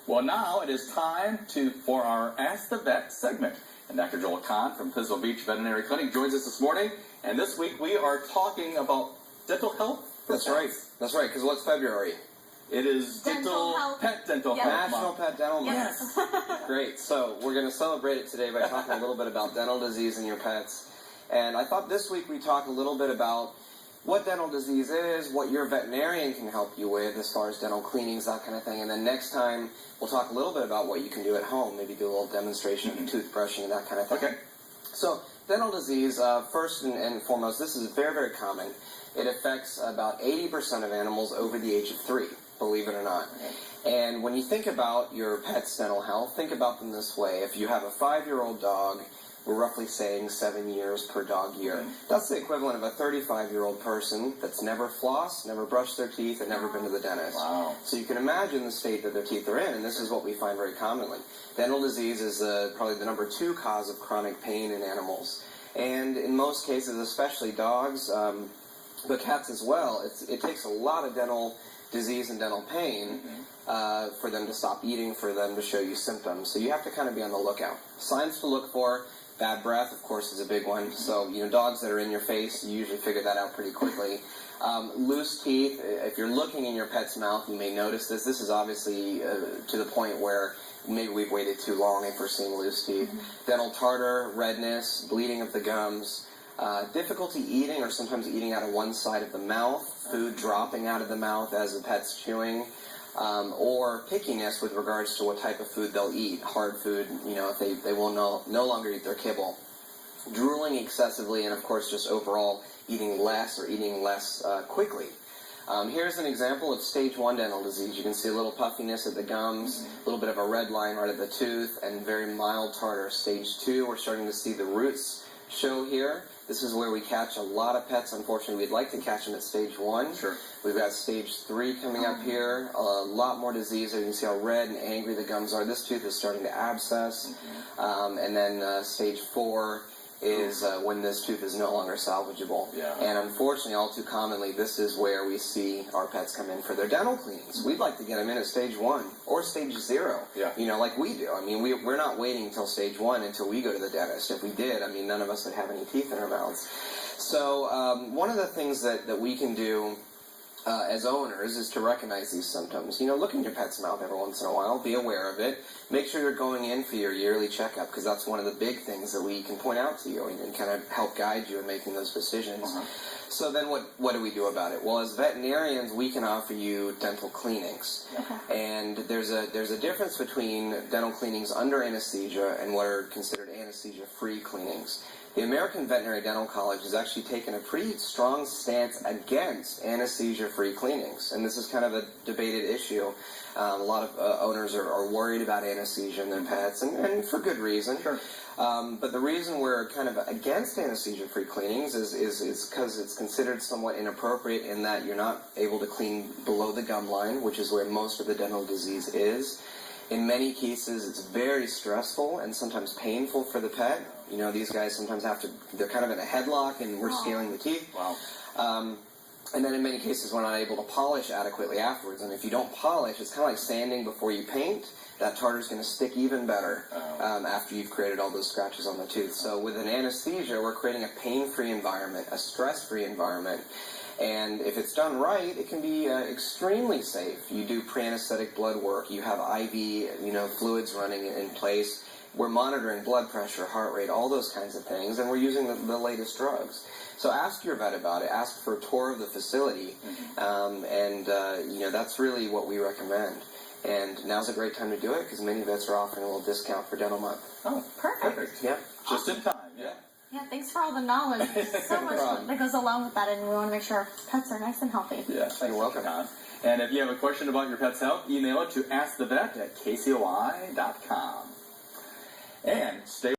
Well, now it is time for our Ask the Vet segment. And Dr. Joel Conn from Pismo Beach Veterinary Clinic joins us this morning. And this week we are talking about dental health. That's right, because what's February? It is Pet Dental Health National Pet Dental Month. Yes. Great. So we're going to celebrate it today by talking a little bit about dental disease in your pets. And I thought this week we'd talk a little bit about what dental disease is, what your veterinarian can help you with as far as dental cleanings, that kind of thing. And then next time we'll talk a little bit about what you can do at home, maybe do a little demonstration of toothbrushing and that kind of thing. Okay. So dental disease, first and foremost, this is very, very common. It affects about 80% of animals over the age of 3, believe it or not. And when you think about your pet's dental health, think about them this way. If you have a 5-year-old dog, we're roughly saying 7 years per dog year. That's the equivalent of a 35-year-old person that's never flossed, never brushed their teeth, and never been to the dentist. Wow. So you can imagine the state that their teeth are in, and this is what we find very commonly. Dental disease is probably the number 2 cause of chronic pain in animals. And in most cases, especially dogs, but cats as well, it takes a lot of dental disease and dental pain for them to stop eating, for them to show you symptoms. So you have to kind of be on the lookout. Signs to look for: bad breath, of course, is a big one. So, dogs that are in your face, you usually figure that out pretty quickly. Loose teeth. If you're looking in your pet's mouth, you may notice this. This is obviously to the point where maybe we've waited too long if we're seeing loose teeth. Dental tartar, redness, bleeding of the gums, difficulty eating or sometimes eating out of one side of the mouth, food dropping out of the mouth as the pet's chewing, or pickiness with regards to what type of food they'll eat. Hard food, if they will no longer eat their kibble. Drooling excessively, and of course just overall eating less or eating less quickly. Here's an example of stage 1 dental disease. You can see a little puffiness at the gums, a little bit of a red line right at the tooth, and very mild tartar. Stage 2, we're starting to see the roots show here. This is where we catch a lot of pets. Unfortunately, we'd like to catch them at stage 1. Sure. We've got stage 3 coming up here. A lot more disease. You can see how red and angry the gums are. This tooth is starting to abscess. And then stage 4 is when this tooth is no longer salvageable. Yeah. And unfortunately, all too commonly, this is where we see our pets come in for their dental cleanings. We'd like to get them in at stage 1 or stage 0. Yeah. Like we do. I mean, we're not waiting until stage 1 until we go to the dentist. If we did, none of us would have any teeth in our mouths. So one of the things that we can do as owners is to recognize these symptoms. Look in your pet's mouth every once in a while, be aware of it. Make sure you're going in for your yearly checkup, because that's one of the big things that we can point out to you and kind of help guide you in making those decisions. So then what do we do about it? Well, as veterinarians, we can offer you dental cleanings. And there's a difference between dental cleanings under anesthesia and what are considered anesthesia-free cleanings. The American Veterinary Dental College has actually taken a pretty strong stance against anesthesia-free cleanings, and this is kind of a debated issue. A lot of owners are worried about anesthesia in their pets, and for good reason. Sure. But the reason we're kind of against anesthesia-free cleanings is because it's considered somewhat inappropriate in that you're not able to clean below the gum line, which is where most of the dental disease is. In many cases, it's very stressful and sometimes painful for the pet. These guys sometimes they're kind of in a headlock and we're scaling the teeth. Wow. And then in many cases, we're not able to polish adequately afterwards. And if you don't polish, it's kind of like sanding before you paint. That tartar's going to stick even better after you've created all those scratches on the tooth. So with an anesthesia, we're creating a pain-free environment, a stress-free environment. And if it's done right, it can be extremely safe. You do pre-anesthetic blood work. You have IV, fluids running in place. We're monitoring blood pressure, heart rate, all those kinds of things, and we're using the latest drugs. So ask your vet about it. Ask for a tour of the facility, that's really what we recommend. And now's a great time to do it because many vets are offering a little discount for Dental Month. Oh, perfect. Yeah. Just in time. Yeah. Yeah, thanks for all the knowledge. There's so much that goes along with that, and we want to make sure our pets are nice and healthy. Yeah, You're welcome. Conn. And if you have a question about your pet's health, email it to askthevet@kcoi.com. And stay